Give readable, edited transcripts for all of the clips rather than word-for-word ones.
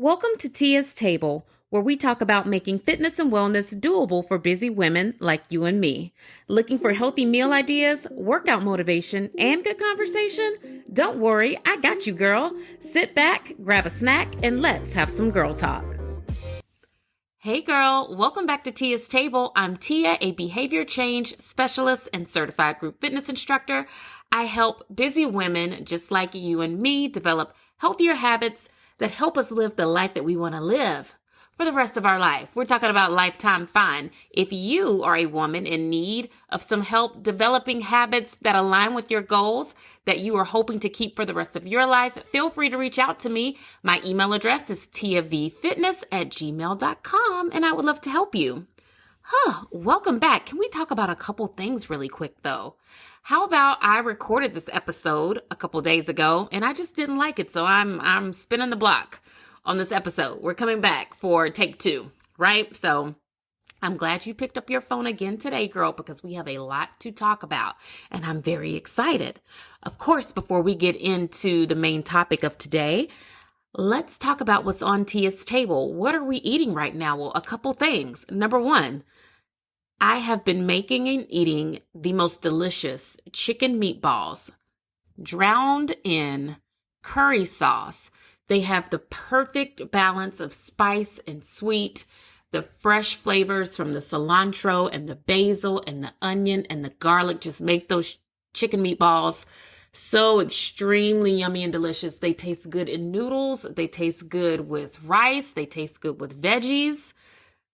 Welcome to Tia's Table, where we talk about making fitness and wellness doable for busy women like you and me. Looking for healthy meal ideas, workout motivation, and good conversation? Don't worry, I got you, girl. Sit back, grab a snack, and let's have some girl talk. Hey girl, welcome back to Tia's Table. I'm Tia, a behavior change specialist and certified group fitness instructor. I help busy women just like you and me develop healthier habits that help us live the life that we want to live for the rest of our life. We're talking about lifetime fun. If you are a woman in need of some help developing habits that align with your goals that you are hoping to keep for the rest of your life, feel free to reach out to me. My email address is tiavfitness@gmail.com, and I would love to help you. Welcome back. Can we talk about a couple things really quick though? How about I recorded this episode a couple days ago and I just didn't like it. So I'm spinning the block on this episode. We're coming back for take 2, right? So I'm glad you picked up your phone again today, girl, because we have a lot to talk about and I'm very excited. Of course, before we get into the main topic of today, let's talk about what's on Tia's table. What are we eating right now? Well, a couple things. Number 1, I have been making and eating the most delicious chicken meatballs drowned in curry sauce. They have the perfect balance of spice and sweet, the fresh flavors from the cilantro and the basil and the onion and the garlic just make those chicken meatballs so extremely yummy and delicious. They taste good in noodles. They taste good with rice. They taste good with veggies.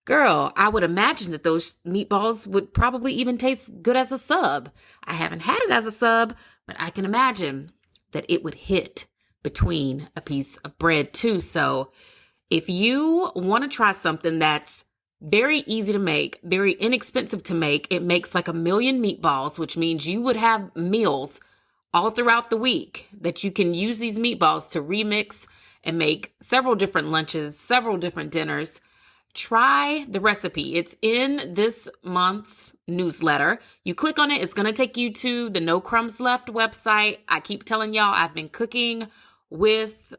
Girl, I would imagine that those meatballs would probably even taste good as a sub. I haven't had it as a sub, but I can imagine that it would hit between a piece of bread too. So if you want to try something that's very easy to make, very inexpensive to make, it makes like 1,000,000 meatballs, which means you would have meals all throughout the week that you can use these meatballs to remix and make several different lunches, several different dinners. Try the recipe. It's in this month's newsletter. You click on it. It's going to take you to the No Crumbs Left website. I keep telling y'all I've been cooking with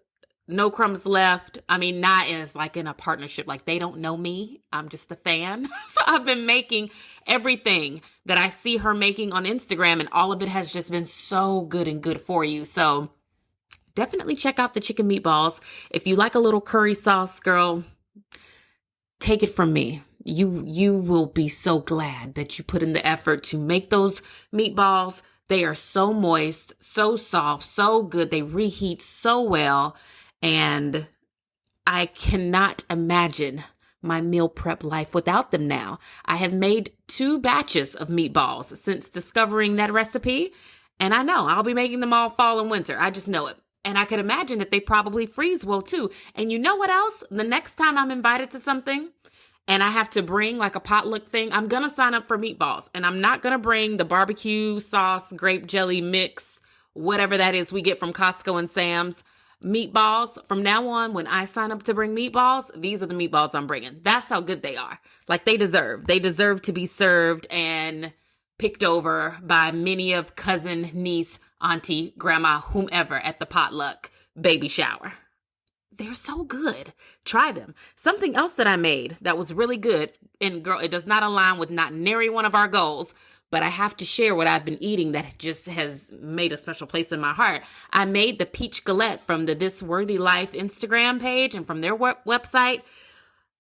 No Crumbs Left. I mean, not as like in a partnership, like they don't know me. I'm just a fan. So I've been making everything that I see her making on Instagram, and all of it has just been so good and good for you. So definitely check out the chicken meatballs. If you like a little curry sauce, girl, take it from me. You will be so glad that you put in the effort to make those meatballs. They are so moist, so soft, so good. They reheat so well. And I cannot imagine my meal prep life without them now. I have made 2 batches of meatballs since discovering that recipe. And I know I'll be making them all fall and winter. I just know it. And I could imagine that they probably freeze well too. And you know what else? The next time I'm invited to something and I have to bring like a potluck thing, I'm going to sign up for meatballs. And I'm not going to bring the barbecue sauce, grape jelly mix, whatever that is we get from Costco and Sam's. Meatballs, from now on, when I sign up to bring meatballs, these are the meatballs I'm bringing. That's how good they are. Like they deserve. They deserve to be served and picked over by many of cousin, niece, auntie, grandma, whomever at the potluck baby shower. They're so good. Try them. Something else that I made that was really good, and girl, it does not align with not nary one of our goals, but I have to share what I've been eating that just has made a special place in my heart. I made the peach galette from the This Worthy Life Instagram page and from their website.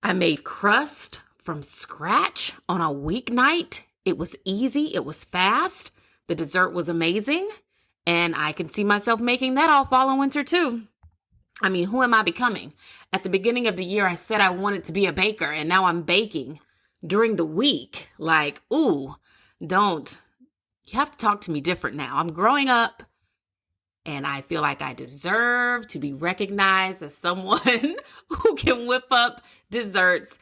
I made crust from scratch on a weeknight. It was easy. It was fast. The dessert was amazing. And I can see myself making that all fall and winter too. I mean, who am I becoming? At the beginning of the year, I said I wanted to be a baker, and now I'm baking during the week. Like, ooh, you have to talk to me different now. I'm growing up, and I feel like I deserve to be recognized as someone who can whip up desserts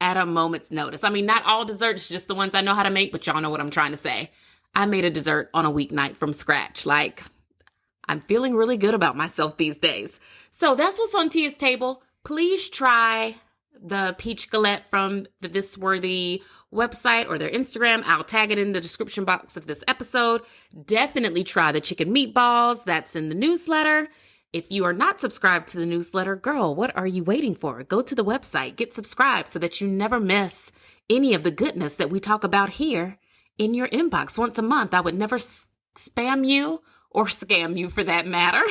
at a moment's notice. I mean, not all desserts, just the ones I know how to make, but y'all know what I'm trying to say. I made a dessert on a weeknight from scratch. Like, I'm feeling really good about myself these days. So that's what's on Tia's table. Please try the peach galette from the This Worthy website or their Instagram. I'll tag it in the description box of this episode. Definitely try the chicken meatballs. That's in the newsletter. If you are not subscribed to the newsletter, girl, what are you waiting for? Go to the website, get subscribed so that you never miss any of the goodness that we talk about here in your inbox once a month. I would never spam you or scam you for that matter.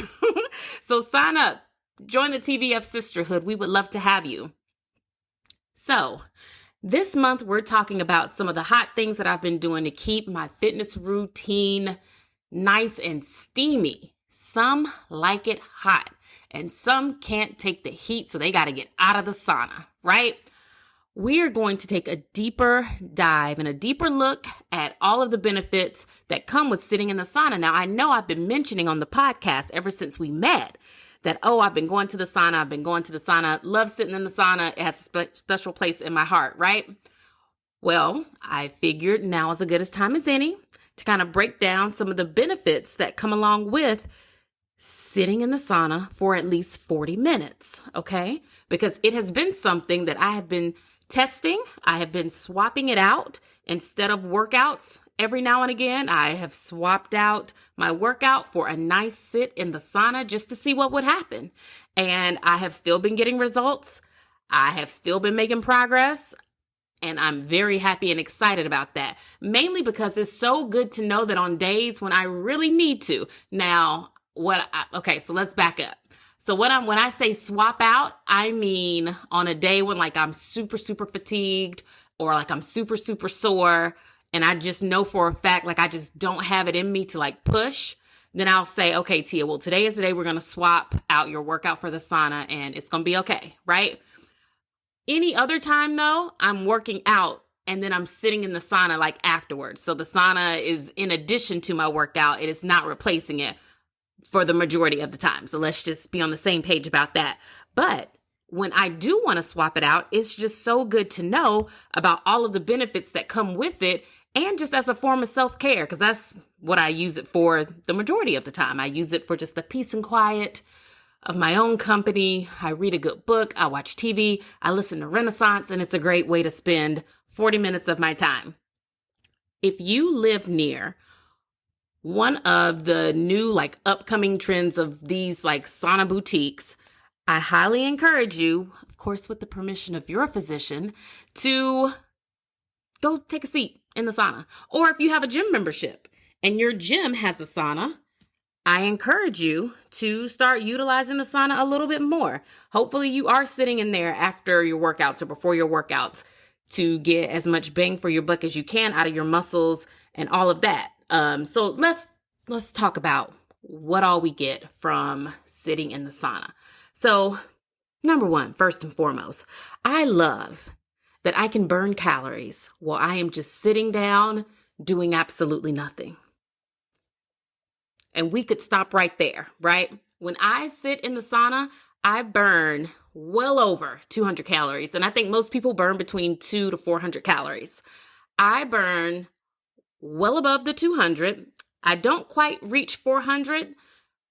So sign up, join the TVF sisterhood. We would love to have you. So this month, we're talking about some of the hot things that I've been doing to keep my fitness routine nice and steamy. Some like it hot, and some can't take the heat, so they got to get out of the sauna, right? We are going to take a deeper dive and a deeper look at all of the benefits that come with sitting in the sauna. Now, I know I've been mentioning on the podcast ever since we met that, I've been going to the sauna. Love sitting in the sauna. It has a special place in my heart, right? Well, I figured now is as good a time as any to kind of break down some of the benefits that come along with sitting in the sauna for at least 40 minutes, okay? Because it has been something that I have been testing. I have been swapping it out instead of workouts. Every now and again, I have swapped out my workout for a nice sit in the sauna just to see what would happen. And I have still been getting results. I have still been making progress. And I'm very happy and excited about that, mainly because it's so good to know that on days when I really need to. Now, so let's back up. So when I say swap out, I mean on a day when like I'm super, super fatigued or like I'm super, super sore and I just know for a fact, like I just don't have it in me to like push, then I'll say, okay, Tia, well, today is the day we're going to swap out your workout for the sauna and it's going to be okay, right? Any other time though, I'm working out and then I'm sitting in the sauna like afterwards. So the sauna is in addition to my workout. It is not replacing it for the majority of the time. So let's just be on the same page about that. But when I do want to swap it out, it's just so good to know about all of the benefits that come with it and just as a form of self-care, because that's what I use it for the majority of the time. I use it for just the peace and quiet of my own company. I read a good book. I watch TV. I listen to Renaissance, and it's a great way to spend 40 minutes of my time. If you live near one of the new like upcoming trends of these like sauna boutiques, I highly encourage you, of course, with the permission of your physician, to go take a seat in the sauna. Or if you have a gym membership and your gym has a sauna, I encourage you to start utilizing the sauna a little bit more. Hopefully you are sitting in there after your workouts or before your workouts to get as much bang for your buck as you can out of your muscles and all of that. So let's talk about what all we get from sitting in the sauna. So number one, first and foremost, I love that I can burn calories while I am just sitting down doing absolutely nothing. And we could stop right there, right? When I sit in the sauna, I burn well over 200 calories. And I think most people burn between 200 to 400 calories. I burn well above the 200. I don't quite reach 400,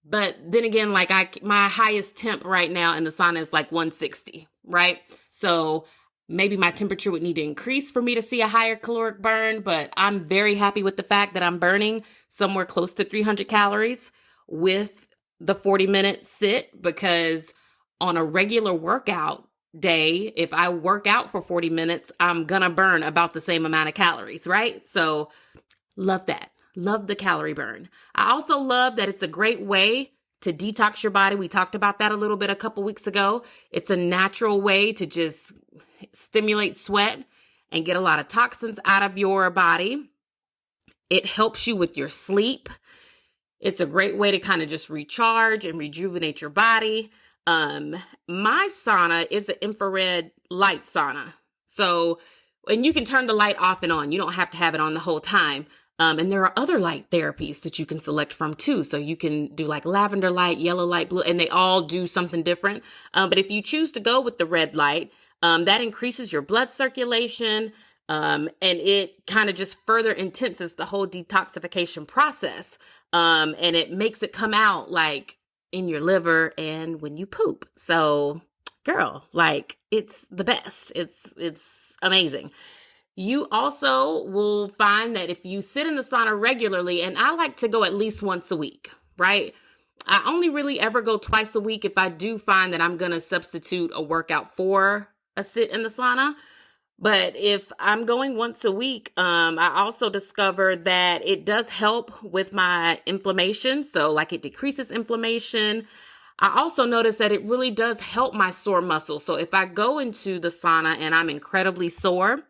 but then again, like my highest temp right now in the sauna is like 160, right? So maybe my temperature would need to increase for me to see a higher caloric burn, but I'm very happy with the fact that I'm burning somewhere close to 300 calories with the 40-minute sit, because on a regular workout day, if I work out for 40 minutes, I'm gonna burn about the same amount of calories, right? So love that. Love the calorie burn. I also love that it's a great way to detox your body. We talked about that a little bit a couple weeks ago. It's a natural way to just stimulate sweat and get a lot of toxins out of your body. It helps you with your sleep. It's a great way to kind of just recharge and rejuvenate your body. My sauna is an infrared light sauna. So, and you can turn the light off and on. You don't have to have it on the whole time. And there are other light therapies that you can select from too. So you can do like lavender light, yellow light, blue, and they all do something different. But if you choose to go with the red light, that increases your blood circulation. And it kind of just further intenses the whole detoxification process. And it makes it come out like in your liver and when you poop. So girl, like it's the best. It's amazing. You also will find that if you sit in the sauna regularly, and I like to go at least once a week, right? I only really ever go twice a week if I do find that I'm going to substitute a workout for a sit in the sauna. But if I'm going once a week, I also discovered that it does help with my inflammation. So like it decreases inflammation. I also noticed that it really does help my sore muscles. So if I go into the sauna and I'm incredibly sore,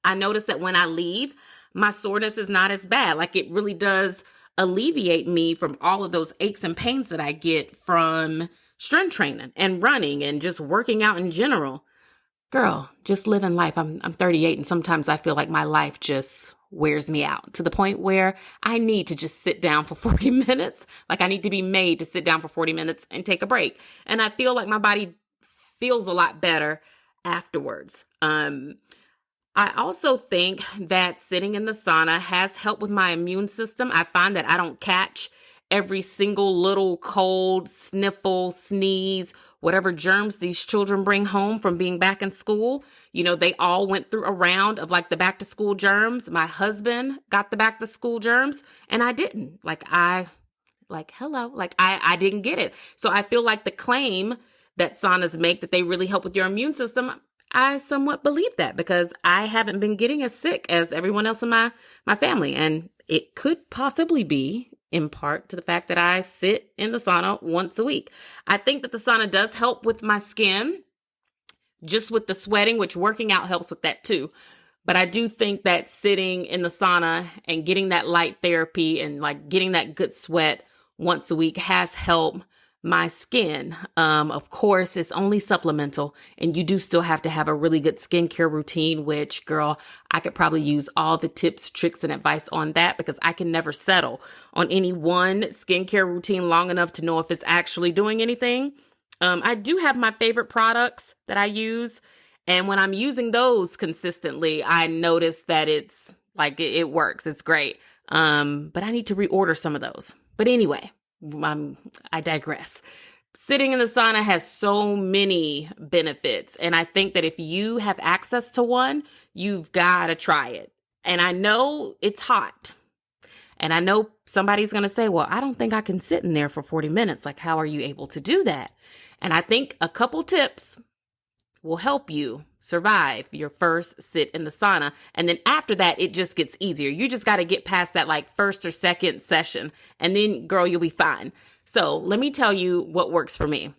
I notice that when I leave, my soreness is not as bad. Like it really does alleviate me from all of those aches and pains that I get from strength training and running and just working out in general. Girl, just living life. I'm 38 and sometimes I feel like my life just wears me out to the point where I need to just sit down for 40 minutes. Like I need to be made to sit down for 40 minutes and take a break. And I feel like my body feels a lot better afterwards. I also think that sitting in the sauna has helped with my immune system. I find that I don't catch every single little cold, sniffle, sneeze, whatever germs these children bring home from being back in school. You know, they all went through a round of like the back to school germs. My husband got the back to school germs and I didn't. Hello, I didn't get it. So I feel like the claim that saunas make that they really help with your immune system, I somewhat believe that because I haven't been getting as sick as everyone else in my family. And it could possibly be in part to the fact that I sit in the sauna once a week. I think that the sauna does help with my skin, just with the sweating, which working out helps with that too. But I do think that sitting in the sauna and getting that light therapy and like getting that good sweat once a week has helped my skin. Of course, it's only supplemental and you do still have to have a really good skincare routine, which girl, I could probably use all the tips, tricks, and advice on that because I can never settle on any one skincare routine long enough to know if it's actually doing anything. I do have my favorite products that I use. And when I'm using those consistently, I notice that it's like, it works. It's great. But I need to reorder some of those. But anyway, I digress. Sitting in the sauna has so many benefits. And I think that if you have access to one, you've got to try it. And I know it's hot. And I know somebody's going to say, well, I don't think I can sit in there for 40 minutes. Like, how are you able to do that? And I think a couple tips will help you survive your first sit in the sauna. And then after that, it just gets easier. You just got to get past that like first or second session. And then, girl, you'll be fine. So let me tell you what works for me.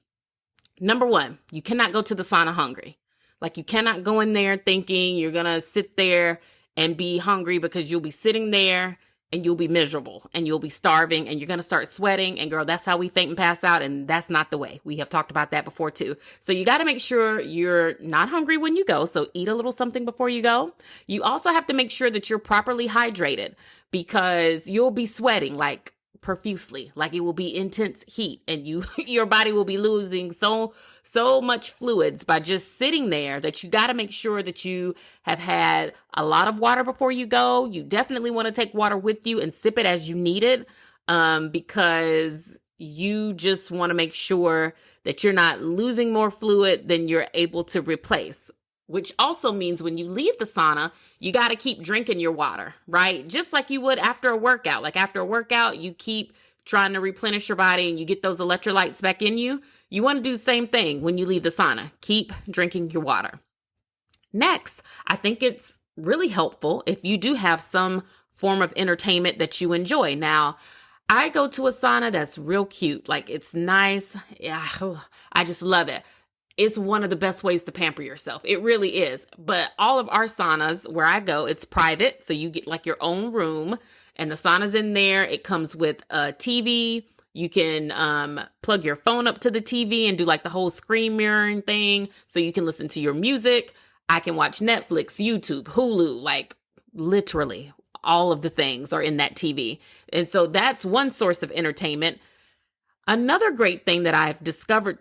Number one, you cannot go to the sauna hungry. Like you cannot go in there thinking you're going to sit there and be hungry because you'll be sitting there and you'll be miserable and you'll be starving and you're going to start sweating. And girl, that's how we faint and pass out. And that's not the way. We have talked about that before too. So you got to make sure you're not hungry when you go. So eat a little something before you go. You also have to make sure that you're properly hydrated because you'll be sweating like profusely, like it will be intense heat and your body will be losing so much fluids by just sitting there that you got to make sure that you have had a lot of water before you go. You definitely want to take water with you and sip it as you need it, because you just want to make sure that you're not losing more fluid than you're able to replace. Which also means when you leave the sauna, you got to keep drinking your water, right? Just like you would after a workout. Like after a workout, you keep trying to replenish your body and you get those electrolytes back in you. You want to do the same thing when you leave the sauna. Keep drinking your water. Next, I think it's really helpful if you do have some form of entertainment that you enjoy. Now, I go to a sauna that's real cute. Like it's nice. Yeah, I just love it. It's one of the best ways to pamper yourself. It really is. But all of our saunas where I go, it's private. So you get like your own room and the sauna's in there. It comes with a TV. You can plug your phone up to the TV and do like the whole screen mirroring thing. So you can listen to your music. I can watch Netflix, YouTube, Hulu, like literally all of the things are in that TV. And so that's one source of entertainment. Another great thing that I've discovered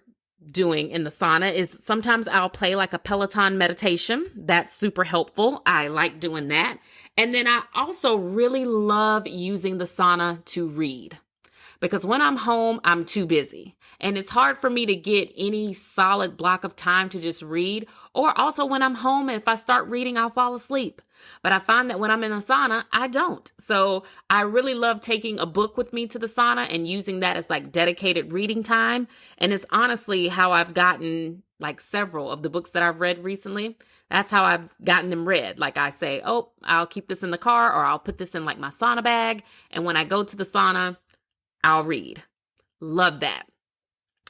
doing in the sauna is sometimes I'll play like a Peloton meditation. That's super helpful. I like doing that. And then I also really love using the sauna to read because when I'm home, I'm too busy. And it's hard for me to get any solid block of time to just read. Or also when I'm home, if I start reading, I'll fall asleep. But I find that when I'm in the sauna, I don't. So I really love taking a book with me to the sauna and using that as like dedicated reading time. And it's honestly how I've gotten like several of the books that I've read recently. That's how I've gotten them read. Like I say, oh, I'll keep this in the car, or I'll put this in like my sauna bag. And when I go to the sauna, I'll read. Love that.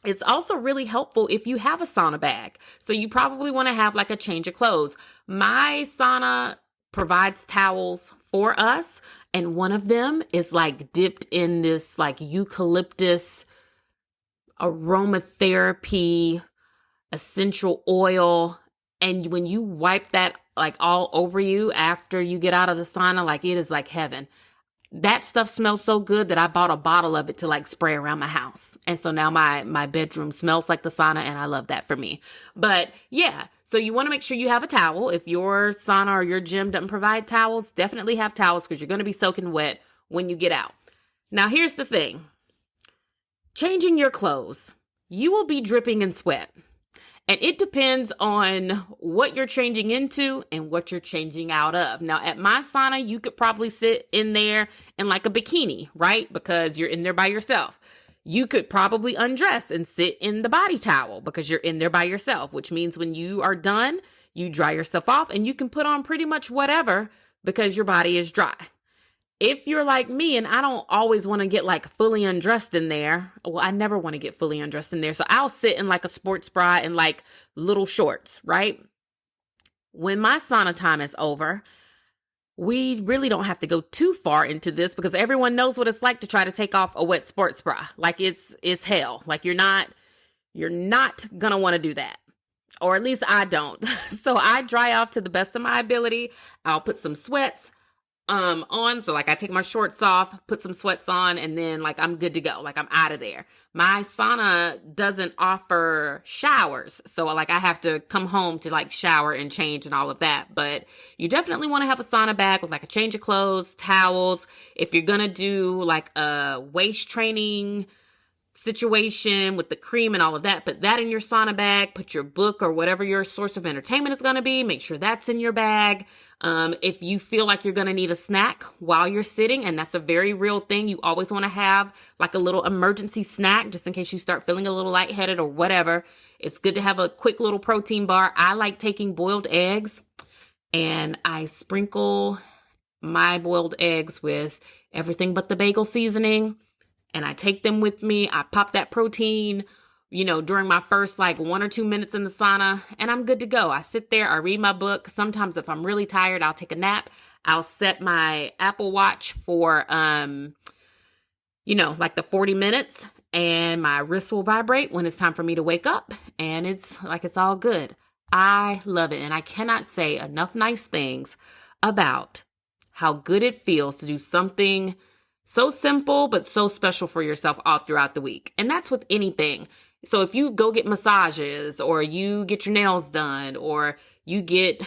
It's also really helpful if you have a sauna bag. So you probably want to have like a change of clothes. My sauna provides towels for us, and one of them is like dipped in this like eucalyptus aromatherapy essential oil. And when you wipe that like all over you after you get out of the sauna, like it is like heaven. That stuff smells so good that I bought a bottle of it to like spray around my house. And so now my bedroom smells like the sauna, and I love that for me. But yeah, so you want to make sure you have a towel. If your sauna or your gym doesn't provide towels, definitely have towels because you're going to be soaking wet when you get out. Now, here's the thing. Changing your clothes. You will be dripping in sweat. And it depends on what you're changing into and what you're changing out of. Now, at my sauna, you could probably sit in there in like a bikini, right? Because you're in there by yourself. You could probably undress and sit in the body towel because you're in there by yourself, which means when you are done, you dry yourself off and you can put on pretty much whatever because your body is dry. If you're like me and I don't always want to get like fully undressed in there, well, I never want to get fully undressed in there. So I'll sit in like a sports bra and like little shorts, right? When my sauna time is over, we really don't have to go too far into this because everyone knows what it's like to try to take off a wet sports bra. Like it's hell. Like you're not going to want to do that. Or at least I don't. So I dry off to the best of my ability. I'll put some sweats on. So like I take my shorts off, put some sweats on, and then like I'm good to go. Like I'm out of there. My sauna doesn't offer showers. So like I have to come home to like shower and change and all of that. But you definitely want to have a sauna bag with like a change of clothes, towels. If you're going to do like a waist training situation with the cream and all of that, put that in your sauna bag. Put your book or whatever your source of entertainment is going to be, make sure that's in your bag. If you feel like you're going to need a snack while you're sitting, and that's a very real thing, you always want to have like a little emergency snack just in case you start feeling a little lightheaded or whatever. It's good to have a quick little protein bar. I like taking boiled eggs, and I sprinkle my boiled eggs with everything but the bagel seasoning. And I take them with me. I pop that protein, during my first like 1 or 2 minutes in the sauna, and I'm good to go. I sit there, I read my book. Sometimes if I'm really tired, I'll take a nap. I'll set my Apple Watch for, like the 40 minutes, and my wrist will vibrate when it's time for me to wake up, and it's all good. I love it. And I cannot say enough nice things about how good it feels to do something so simple, but so special for yourself all throughout the week. And that's with anything. So if you go get massages, or you get your nails done, or you get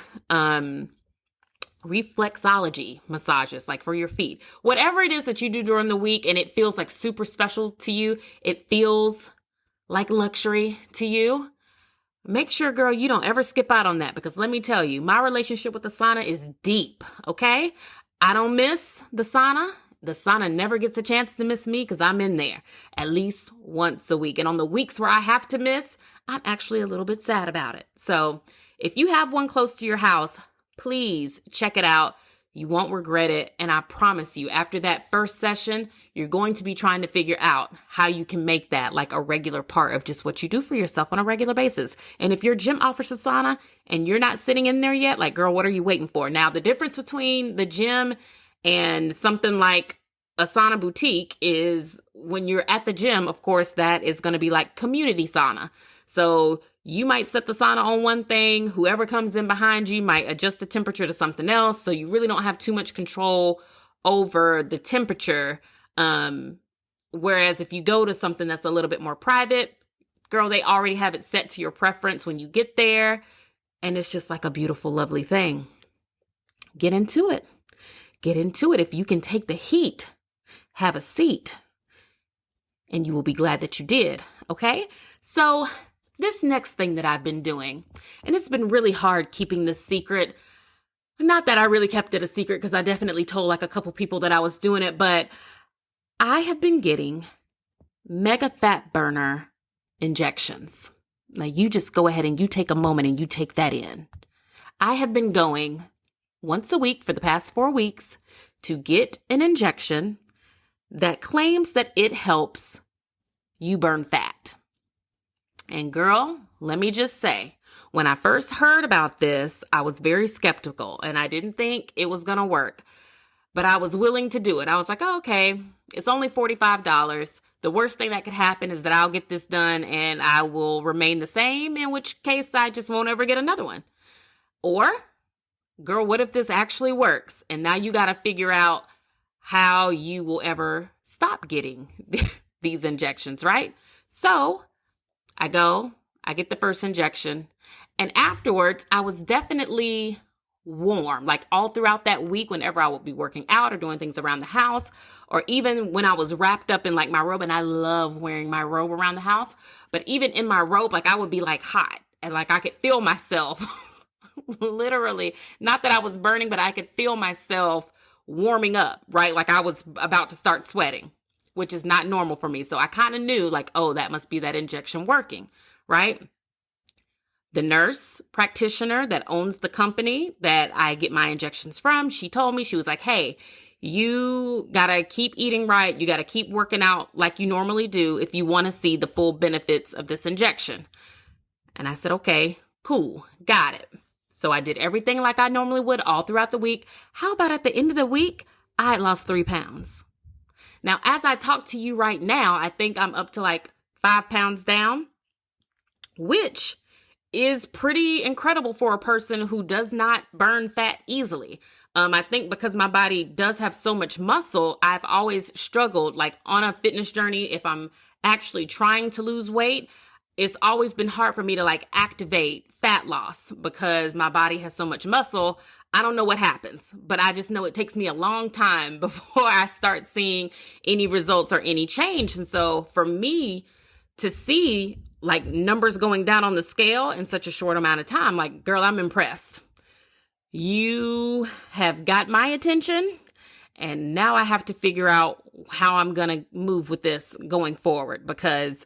reflexology massages, like for your feet, whatever it is that you do during the week and it feels like super special to you, it feels like luxury to you, make sure, girl, you don't ever skip out on that, because let me tell you, my relationship with the sauna is deep, okay? I don't miss the sauna. The sauna never gets a chance to miss me because I'm in there at least once a week. And on the weeks where I have to miss, I'm actually a little bit sad about it. So if you have one close to your house, please check it out. You won't regret it. And I promise you, after that first session, you're going to be trying to figure out how you can make that like a regular part of just what you do for yourself on a regular basis. And if your gym offers a sauna and you're not sitting in there yet, like, girl, what are you waiting for? Now, the difference between the gym and something like a sauna boutique is when you're at the gym, of course, that is going to be like community sauna. So you might set the sauna on one thing. Whoever comes in behind you might adjust the temperature to something else. So you really don't have too much control over the temperature. Whereas if you go to something that's a little bit more private, girl, they already have it set to your preference when you get there. And it's just like a beautiful, lovely thing. Get into it. Get into it. If you can take the heat, have a seat. and you will be glad that you did. Okay. So this next thing that I've been doing, and it's been really hard keeping this secret. Not that I really kept it a secret, because I definitely told like a couple people that I was doing it, but I have been getting mega fat burner injections. Now you just go ahead and you take a moment and you take that in. I have been going once a week for the past 4 weeks to get an injection that claims that it helps you burn fat. And girl, let me just say, when I first heard about this, I was very skeptical and I didn't think it was going to work, but I was willing to do it. I was like, oh, okay, it's only $45. The worst thing that could happen is that I'll get this done and I will remain the same, in which case I just won't ever get another one. Or, girl, what if this actually works? And now you got to figure out how you will ever stop getting these injections, right? So I get the first injection, and afterwards I was definitely warm, like all throughout that week, whenever I would be working out or doing things around the house, or even when I was wrapped up in like my robe, and I love wearing my robe around the house, but even in my robe, like I would be like hot, and like I could feel myself literally, not that I was burning, but I could feel myself warming up, right? Like I was about to start sweating, which is not normal for me. So I kind of knew like, oh, that must be that injection working, right? The nurse practitioner that owns the company that I get my injections from, she told me, she was like, hey, you got to keep eating right. You got to keep working out like you normally do if you want to see the full benefits of this injection. And I said, okay, cool, got it. So I did everything like I normally would all throughout the week. How about at the end of the week, I had lost 3 pounds. Now, as I talk to you right now, I think I'm up to like 5 pounds down, which is pretty incredible for a person who does not burn fat easily. I think because my body does have so much muscle, I've always struggled like on a fitness journey. If I'm actually trying to lose weight, it's always been hard for me to like activate fat loss because my body has so much muscle. I don't know what happens, but I just know it takes me a long time before I start seeing any results or any change. And so for me to see like numbers going down on the scale in such a short amount of time, like, girl, I'm impressed. You have got my attention, and now I have to figure out how I'm going to move with this going forward, because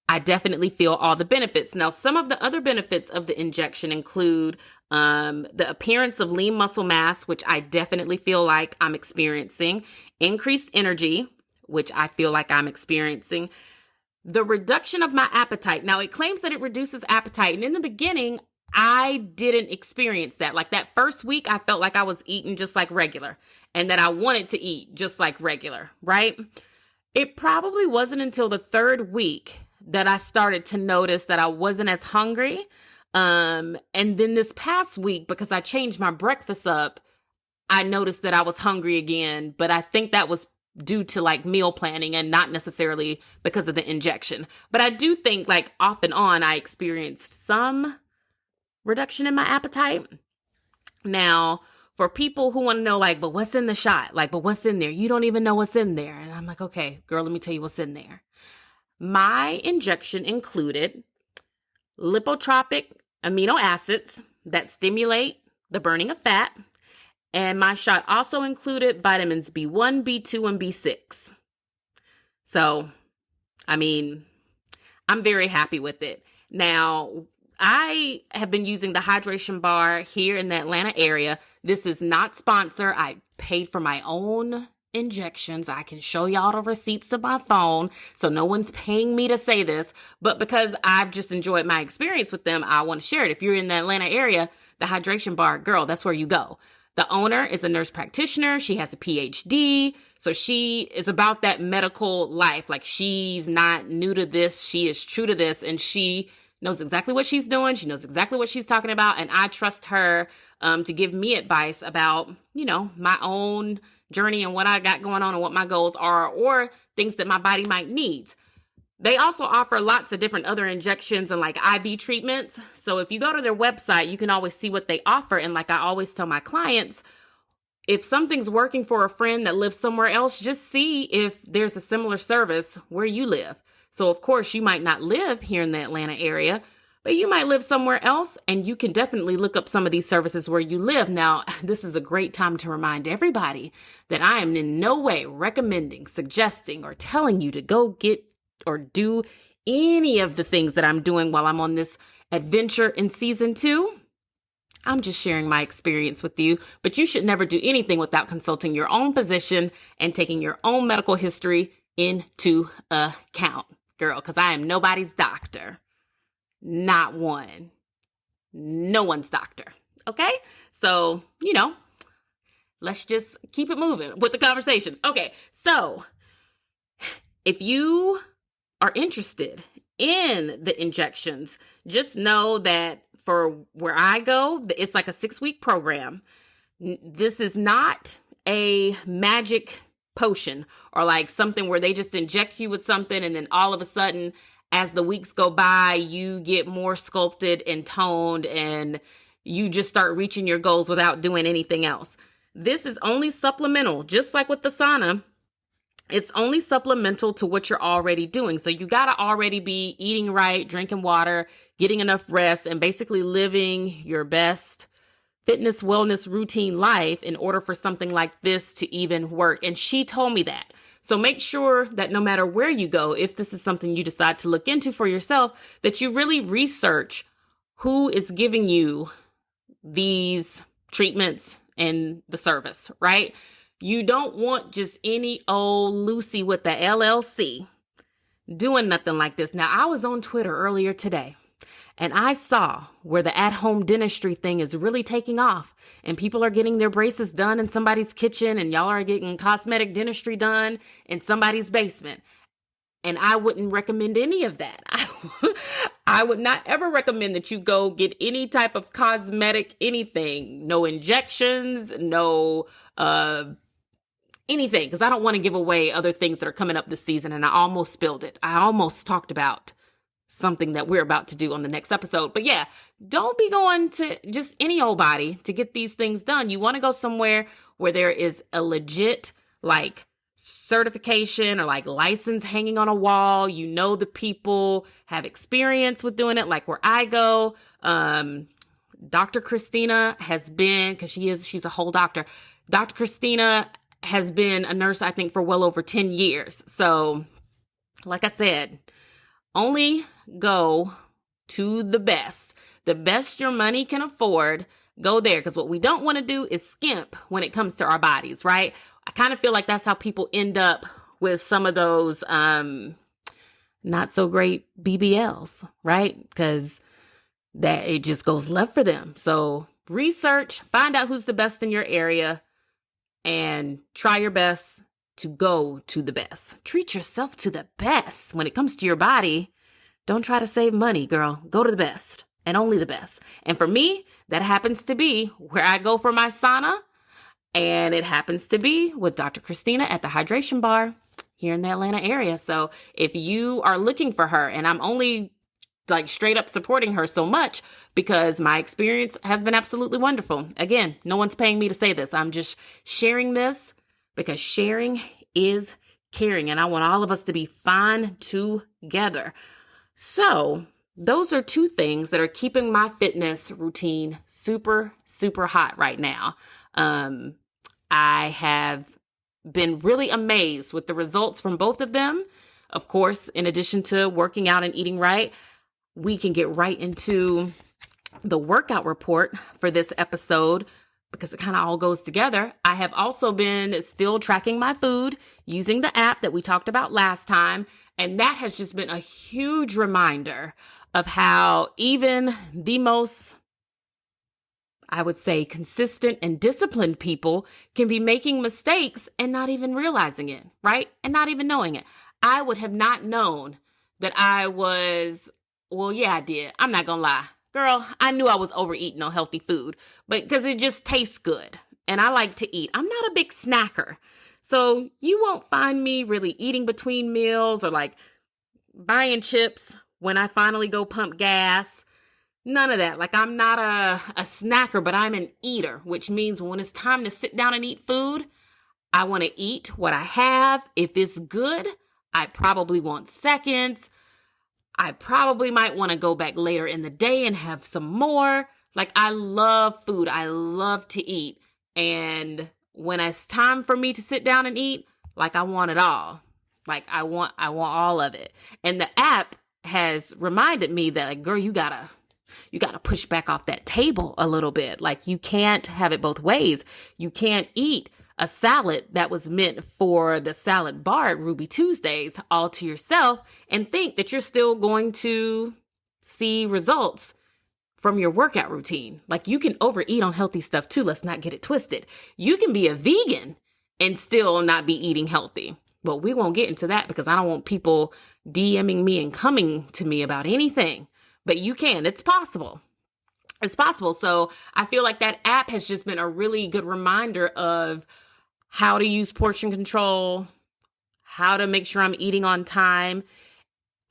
I definitely feel all the benefits. Now, some of the other benefits of the injection include the appearance of lean muscle mass, which I definitely feel like I'm experiencing, increased energy, which I feel like I'm experiencing, the reduction of my appetite. Now, it claims that it reduces appetite. And in the beginning, I didn't experience that. Like that first week, I felt like I was eating just like regular and that I wanted to eat just like regular, right? It probably wasn't until the third week that I started to notice that I wasn't as hungry. And then this past week, because I changed my breakfast up, I noticed that I was hungry again. But I think that was due to like meal planning and not necessarily because of the injection. But I do think like off and on, I experienced some reduction in my appetite. Now, for people who want to know like, but what's in the shot? Like, but what's in there? You don't even know what's in there. And I'm like, okay, girl, let me tell you what's in there. My injection included lipotropic amino acids that stimulate the burning of fat. And my shot also included vitamins B1, B2, and B6. So, I mean, I'm very happy with it. Now, I have been using the hydration bar here in the Atlanta area. This is not sponsored. I paid for my own injections. I can show y'all the receipts to my phone, so no one's paying me to say this. But because I've just enjoyed my experience with them, I want to share it. If you're in the Atlanta area, the hydration bar, girl, that's where you go. The owner is a nurse practitioner. She has a PhD. So she is about that medical life. Like she's not new to this. She is true to this. And she knows exactly what she's doing. She knows exactly what she's talking about. And I trust her to give me advice about, you know, my own journey and what I got going on and what my goals are or things that my body might need. They also offer lots of different other injections and like IV treatments. So if you go to their website, you can always see what they offer. And like I always tell my clients, if something's working for a friend that lives somewhere else, just see if there's a similar service where you live. So, of course, you might not live here in the Atlanta area, but you might live somewhere else, and you can definitely look up some of these services where you live. Now, this is a great time to remind everybody that I am in no way recommending, suggesting, or telling you to go get or do any of the things that I'm doing while I'm on this adventure in season 2. I'm just sharing my experience with you, but you should never do anything without consulting your own physician and taking your own medical history into account, girl, because I am nobody's doctor. Not one. No one's doctor. Okay? So, let's just keep it moving with the conversation. Okay, so if you are interested in the injections, just know that for where I go, it's like a 6-week program. This is not a magic potion or like something where they just inject you with something and then all of a sudden, as the weeks go by, you get more sculpted and toned and you just start reaching your goals without doing anything else. This is only supplemental, just like with the sauna. It's only supplemental to what you're already doing. So you got to already be eating right, drinking water, getting enough rest, and basically living your best fitness, wellness, routine life in order for something like this to even work. And she told me that. So make sure that no matter where you go, if this is something you decide to look into for yourself, that you really research who is giving you these treatments and the service, right? You don't want just any old Lucy with the LLC doing nothing like this. Now, I was on Twitter earlier today and I saw where the at-home dentistry thing is really taking off and people are getting their braces done in somebody's kitchen and y'all are getting cosmetic dentistry done in somebody's basement. And I wouldn't recommend any of that. I would not ever recommend that you go get any type of cosmetic anything. No injections, no anything, because I don't want to give away other things that are coming up this season. And I almost spilled it. I almost talked about something that we're about to do on the next episode. But yeah, don't be going to just any old body to get these things done. You want to go somewhere where there is a legit like certification or like license hanging on a wall. You know, the people have experience with doing it. Like where I go, Dr. Christina has been, because she's a whole doctor. Dr. Christina has been a nurse, I think, for well over 10 years. So, like I said, only go to the best your money can afford. Go there, because what we don't want to do is skimp when it comes to our bodies, right? I kind of feel like that's how people end up with some of those not so great BBLs, right? Because that it just goes left for them. So research, find out who's the best in your area, and try your best to go to the best. Treat yourself to the best when it comes to your body. Don't try to save money, girl. Go to the best and only the best. And for me, that happens to be where I go for my sauna. And it happens to be with Dr. Christina at the Hydration Bar here in the Atlanta area. So if you are looking for her, and I'm only like straight up supporting her so much because my experience has been absolutely wonderful. Again, no one's paying me to say this. I'm just sharing this because sharing is caring. And I want all of us to be fine together. So those are 2 things that are keeping my fitness routine super, super hot right now. I have been really amazed with the results from both of them. Of course, in addition to working out and eating right, we can get right into the workout report for this episode because it kind of all goes together. I have also been still tracking my food using the app that we talked about last time. And that has just been a huge reminder of how even the most, I would say, consistent and disciplined people can be making mistakes and not even realizing it, right? And not even knowing it. I would have not known that I was, well, yeah, I did. I'm not going to lie. Girl, I knew I was overeating on healthy food, but because it just tastes good and I like to eat. I'm not a big snacker. So you won't find me really eating between meals or like buying chips when I finally go pump gas. None of that. Like, I'm not a snacker, but I'm an eater, which means when it's time to sit down and eat food, I want to eat what I have. If it's good, I probably want seconds. I probably might want to go back later in the day and have some more. Like, I love food. I love to eat. And when it's time for me to sit down and eat, like, I want it all. Like, I want all of it. And the app has reminded me that, like, girl, you gotta push back off that table a little bit. Like, you can't have it both ways. You can't eat a salad that was meant for the salad bar at Ruby Tuesdays all to yourself and think that you're still going to see results from your workout routine. Like, you can overeat on healthy stuff too. Let's not get it twisted. You can be a vegan and still not be eating healthy. But we won't get into that because I don't want people DMing me and coming to me about anything. But you can. It's possible. It's possible. So I feel like that app has just been a really good reminder of how to use portion control, how to make sure I'm eating on time.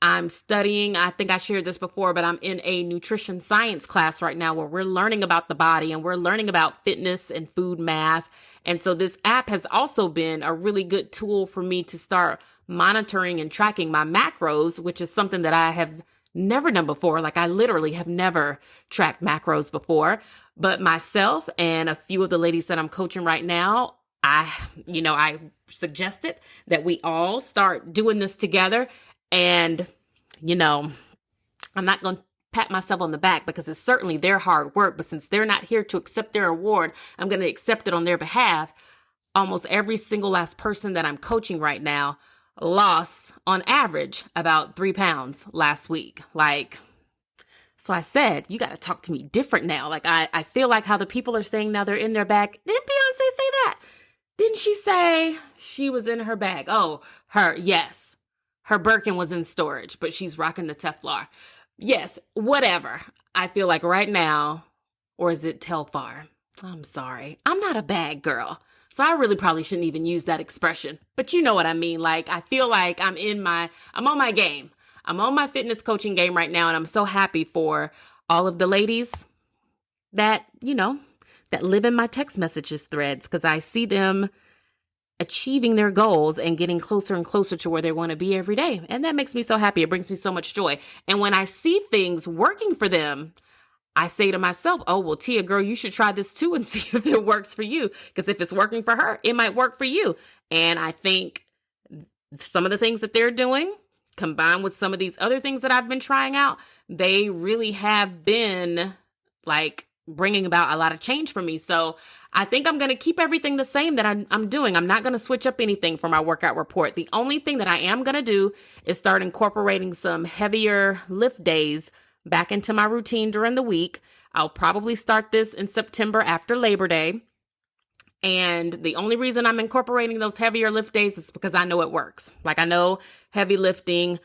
I'm studying, I think I shared this before, but I'm in a nutrition science class right now where we're learning about the body and we're learning about fitness and food math. And so this app has also been a really good tool for me to start monitoring and tracking my macros, which is something that I have never done before. Like, I literally have never tracked macros before, but myself and a few of the ladies that I'm coaching right now, I suggested that we all start doing this together. And, I'm not going to pat myself on the back because it's certainly their hard work. But since they're not here to accept their award, I'm going to accept it on their behalf. Almost every single last person that I'm coaching right now lost on average about 3 pounds last week. Like, so I said, you got to talk to me different now. Like, I feel like how the people are saying now they're in their bag. Didn't Beyonce say that? Didn't she say she was in her bag? Oh, yes. Her Birkin was in storage, but she's rocking the Teflon. Yes, whatever. I feel like right now, or is it Telfar? I'm sorry. I'm not a bag girl. So I really probably shouldn't even use that expression. But you know what I mean? Like, I feel like I'm on my game. I'm on my fitness coaching game right now. And I'm so happy for all of the ladies that live in my text messages threads, because I see them achieving their goals and getting closer and closer to where they want to be every day. And that makes me so happy. It brings me so much joy. And when I see things working for them, I say to myself, oh, well, Tia, girl, you should try this too and see if it works for you. Because if it's working for her, it might work for you. And I think some of the things that they're doing, combined with some of these other things that I've been trying out, they really have been like bringing about a lot of change for me. So I think I'm going to keep everything the same that I'm doing. I'm not going to switch up anything for my workout report. The only thing that I am going to do is start incorporating some heavier lift days back into my routine during the week. I'll probably start this in September after Labor Day. And the only reason I'm incorporating those heavier lift days is because I know it works. Like, I know heavy lifting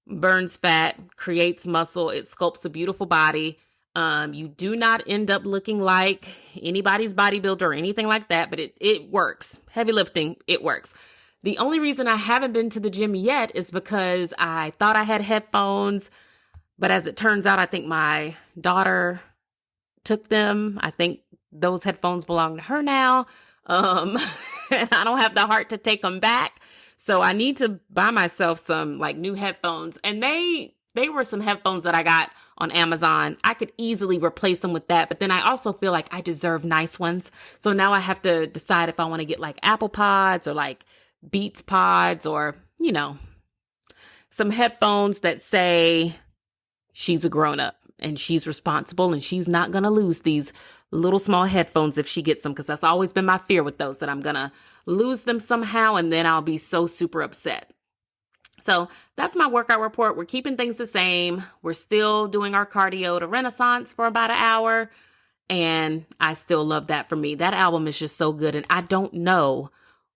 burns fat, creates muscle, it sculpts a beautiful body. You do not end up looking like anybody's bodybuilder or anything like that, but it works. Heavy lifting, it works. The only reason I haven't been to the gym yet is because I thought I had headphones, but as it turns out, I think my daughter took them. I think those headphones belong to her now. And I don't have the heart to take them back. So I need to buy myself some like new headphones. And they were some headphones that I got on Amazon. I could easily replace them with that. But then I also feel like I deserve nice ones. So now I have to decide if I want to get like Apple Pods or like Beats Pods or, some headphones that say she's a grown up and she's responsible and she's not going to lose these little small headphones if she gets them. Because that's always been my fear with those, that I'm going to lose them somehow and then I'll be so super upset. So that's my workout report. We're keeping things the same. We're still doing our cardio to Renaissance for about an hour. And I still love that for me. That album is just so good. And I don't know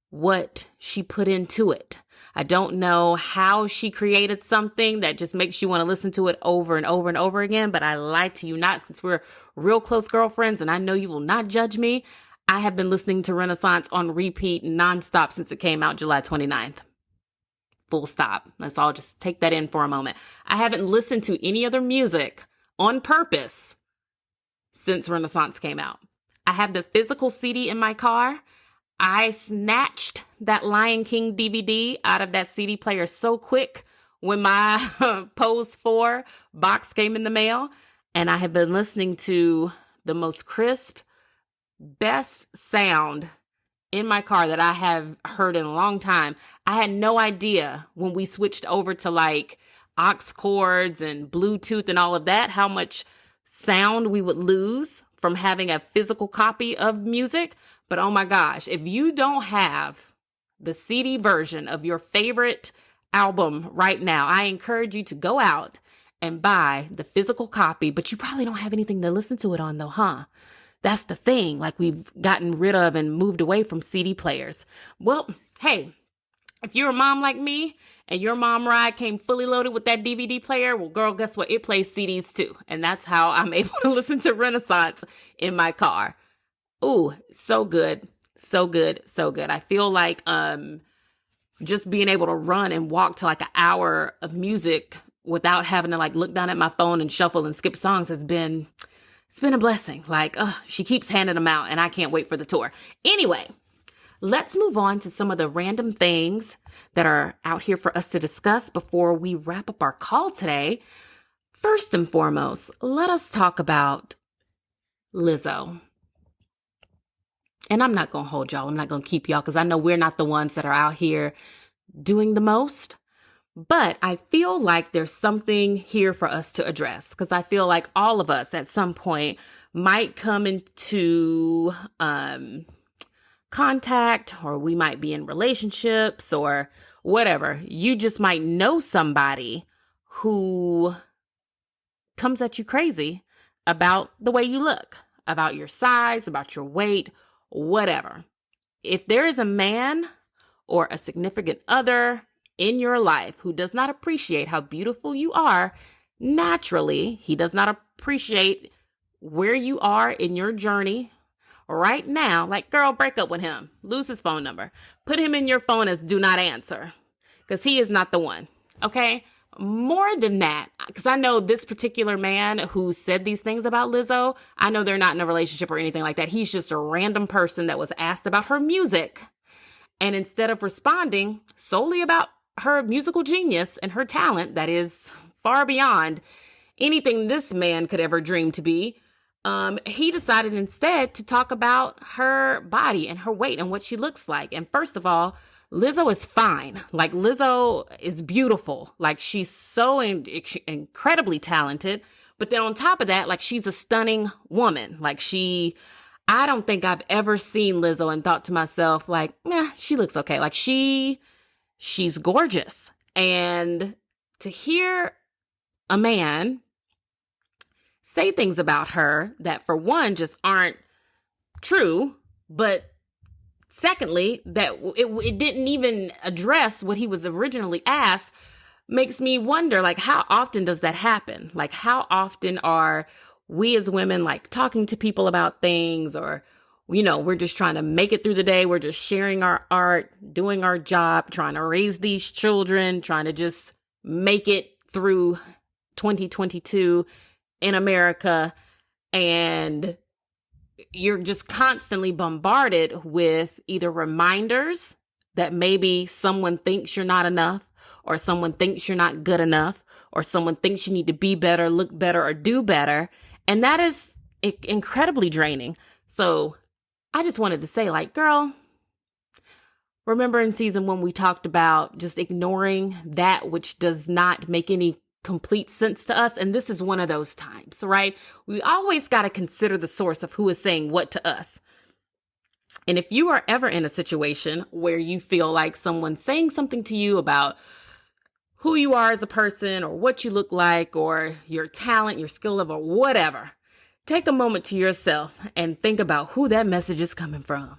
what she put into it. I don't know how she created something that just makes you want to listen to it over and over and over again. But I lie to you not, since we're real close girlfriends and I know you will not judge me. I have been listening to Renaissance on repeat nonstop since it came out July 29th. Full stop. Let's all just take that in for a moment. I haven't listened to any other music on purpose since Renaissance came out. I have the physical CD in my car. I snatched that Lion King DVD out of that CD player so quick when my Pose 4 box came in the mail. And I have been listening to the most crisp, best sound in my car that I have heard in a long time. I had no idea when we switched over to like aux cords and Bluetooth and all of that, how much sound we would lose from having a physical copy of music. But oh my gosh, if you don't have the CD version of your favorite album right now, I encourage you to go out and buy the physical copy, but you probably don't have anything to listen to it on though, huh? That's the thing. Like, we've gotten rid of and moved away from CD players. Well, hey, if you're a mom like me and your mom ride came fully loaded with that DVD player, well, girl, guess what? It plays CDs too. And that's how I'm able to listen to Renaissance in my car. Ooh, so good. So good. So good. I feel like just being able to run and walk to like an hour of music without having to like look down at my phone and shuffle and skip songs it's been a blessing. Like, she keeps handing them out and I can't wait for the tour. Anyway, let's move on to some of the random things that are out here for us to discuss before we wrap up our call today. First and foremost, let us talk about Lizzo. And I'm not going to hold y'all. I'm not going to keep y'all because I know we're not the ones that are out here doing the most. But I feel like there's something here for us to address because I feel like all of us at some point might come into contact, or we might be in relationships or whatever. You just might know somebody who comes at you crazy about the way you look, about your size, about your weight, whatever. If there is a man or a significant other in your life who does not appreciate how beautiful you are, naturally, he does not appreciate where you are in your journey right now. Like, girl, break up with him. Lose his phone number. Put him in your phone as do not answer because he is not the one. Okay? More than that, because I know this particular man who said these things about Lizzo, I know they're not in a relationship or anything like that. He's just a random person that was asked about her music. And instead of responding solely about her musical genius and her talent that is far beyond anything this man could ever dream to be, he decided instead to talk about her body and her weight and what she looks like. And first of all, Lizzo is fine. Like, Lizzo is beautiful. Like, she's so incredibly talented. But then on top of that, like, she's a stunning woman. Like, I don't think I've ever seen Lizzo and thought to myself, like, she looks okay. Like, she's gorgeous. And to hear a man say things about her that, for one, just aren't true, but secondly, that it didn't even address what he was originally asked, makes me wonder, like, how often does that happen? Like, how often are we as women, like, talking to people about things, or, you know, we're just trying to make it through the day. We're just sharing our art, doing our job, trying to raise these children, trying to just make it through 2022 in America. And you're just constantly bombarded with either reminders that maybe someone thinks you're not enough, or someone thinks you're not good enough, or someone thinks you need to be better, look better, or do better. And that is incredibly draining. So I just wanted to say, like, girl, remember in season 1, we talked about just ignoring that which does not make any complete sense to us. And this is one of those times, right? We always got to consider the source of who is saying what to us. And if you are ever in a situation where you feel like someone's saying something to you about who you are as a person, or what you look like, or your talent, your skill level, whatever, take a moment to yourself and think about who that message is coming from.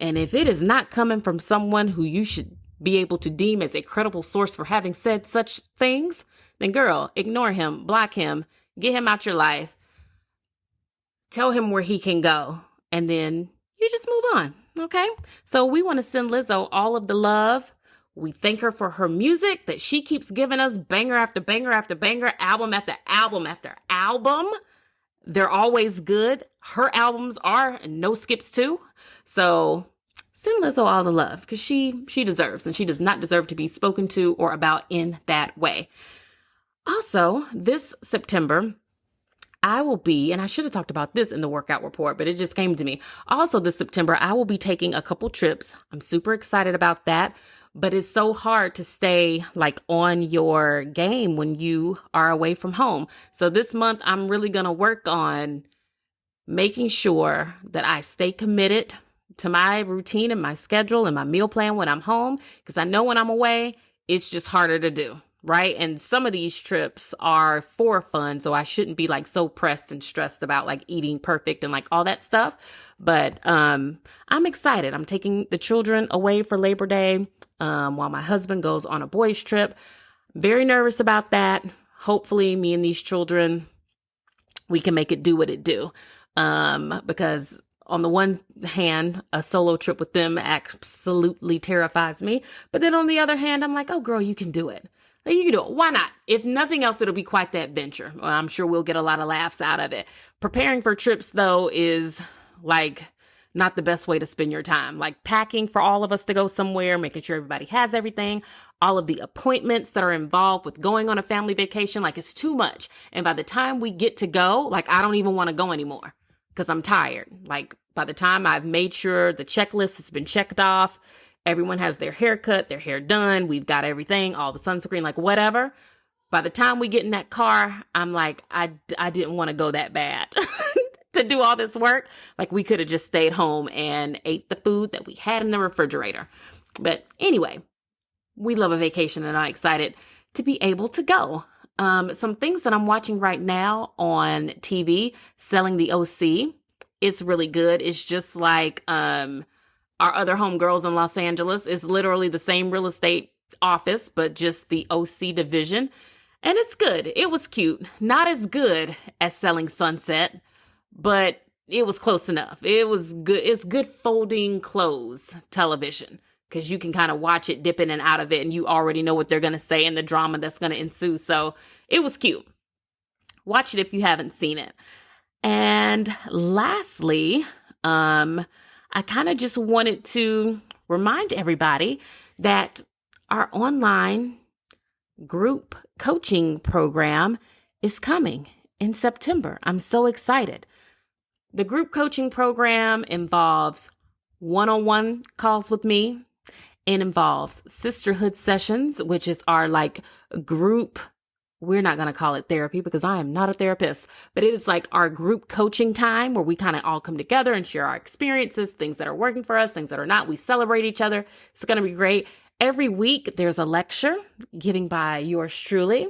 And if it is not coming from someone who you should be able to deem as a credible source for having said such things, then girl, ignore him, block him, get him out your life, tell him where he can go, and then you just move on, okay? So we want to send Lizzo all of the love We thank her for her music that she keeps giving us banger after banger after banger, album after album after album. They're always good. Her albums are no skips too. So send Lizzo all the love because she deserves, and she does not deserve to be spoken to or about in that way. Also, this September, I will be, and I should have talked about this in the workout report, but it just came to me. Also, this September, I will be taking a couple trips. I'm super excited about that, but it's so hard to stay like on your game when you are away from home. So this month, I'm really going to work on making sure that I stay committed to my routine and my schedule and my meal plan when I'm home, because I know when I'm away, it's just harder to do. Right. And some of these trips are for fun. So I shouldn't be like so pressed and stressed about like eating perfect and like all that stuff. But I'm excited. I'm taking the children away for Labor Day while my husband goes on a boys trip. Very nervous about that. Hopefully me and these children, we can make it do what it do. Because on the one hand, a solo trip with them absolutely terrifies me. But then on the other hand, I'm like, oh, girl, you can do it. You can do it. Why not? If nothing else, it'll be quite the adventure. Well, I'm sure we'll get a lot of laughs out of it. Preparing for trips, though, is like not the best way to spend your time. Like packing for all of us to go somewhere, making sure everybody has everything, all of the appointments that are involved with going on a family vacation, like it's too much. And by the time we get to go, like I don't even want to go anymore because I'm tired. Like by the time I've made sure the checklist has been checked off, everyone has their hair cut, their hair done. We've got everything, all the sunscreen, like whatever. By the time we get in that car, I'm like, I didn't want to go that bad to do all this work. Like we could have just stayed home and ate the food that we had in the refrigerator. But anyway, we love a vacation and I'm excited to be able to go. Some things that I'm watching right now on TV, Selling the OC. It's really good. It's just like, our other homegirls in Los Angeles is literally the same real estate office, but just the OC division. And it's good. It was cute. Not as good as Selling Sunset, but it was close enough. It was good. It's good folding clothes television because you can kind of watch it dip in and out of it and you already know what they're going to say and the drama that's going to ensue. So it was cute. Watch it if you haven't seen it. And lastly, I kind of just wanted to remind everybody that our online group coaching program is coming in September. I'm so excited. The group coaching program involves one-on-one calls with me. It involves sisterhood sessions, which is our like group. We're not going to call it therapy because I am not a therapist, but it is like our group coaching time where we kind of all come together and share our experiences, things that are working for us, things that are not. We celebrate each other. It's going to be great. Every week there's a lecture given by yours truly.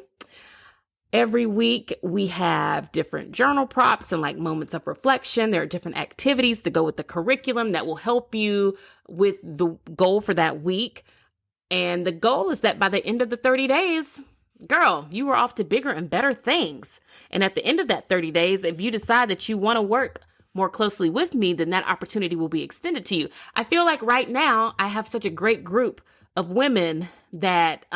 Every week we have different journal prompts and like moments of reflection. There are different activities to go with the curriculum that will help you with the goal for that week. And the goal is that by the end of the 30 days, girl, you are off to bigger and better things. And at the end of that 30 days, if you decide that you want to work more closely with me, then that opportunity will be extended to you. I feel like right now I have such a great group of women that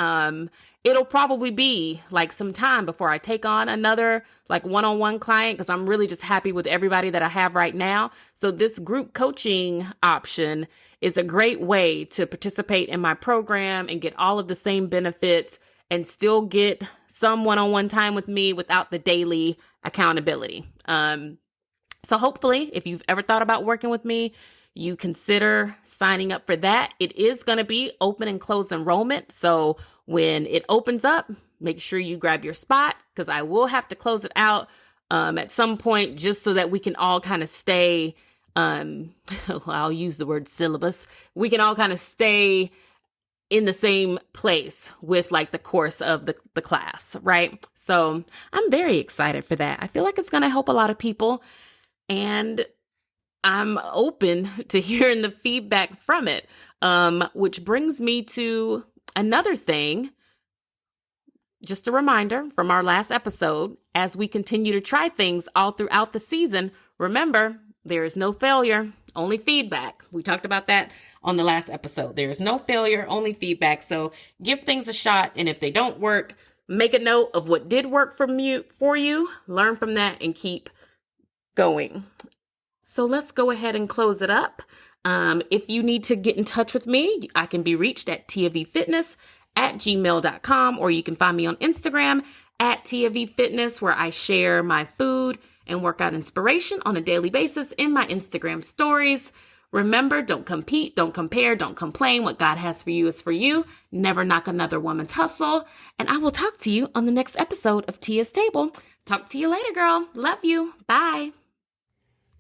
it'll probably be like some time before I take on another like one-on-one client because I'm really just happy with everybody that I have right now. So this group coaching option is a great way to participate in my program and get all of the same benefits and still get some one-on-one time with me without the daily accountability. So hopefully, if you've ever thought about working with me, you consider signing up for that. It is going to be open and closed enrollment. So when it opens up, make sure you grab your spot because I will have to close it out at some point just so that we can all kind of stay, I'll use the word syllabus. We can all kind of stay in the same place with like the course of the class, right? So I'm very excited for that. I feel like it's going to help a lot of people and I'm open to hearing the feedback from it, which brings me to another thing. Just a reminder from our last episode, as we continue to try things all throughout the season, remember, there is no failure, only feedback. We talked about that on the last episode. There's no failure, only feedback. So give things a shot. And if they don't work, make a note of what did work for you, learn from that and keep going. So let's go ahead and close it up. If you need to get in touch with me, I can be reached at tiavfitness@gmail.com, or you can find me on Instagram at tiavfitness, where I share my food and workout inspiration on a daily basis in my Instagram stories. Remember, don't compete, don't compare, don't complain. What God has for you is for you. Never knock another woman's hustle. And I will talk to you on the next episode of Tia's Table. Talk to you later, girl. Love you. Bye.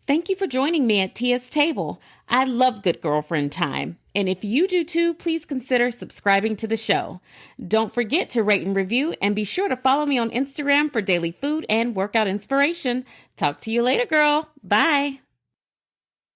Thank you for joining me at Tia's Table. I love good girlfriend time. And if you do too, please consider subscribing to the show. Don't forget to rate and review, and be sure to follow me on Instagram for daily food and workout inspiration. Talk to you later, girl. Bye.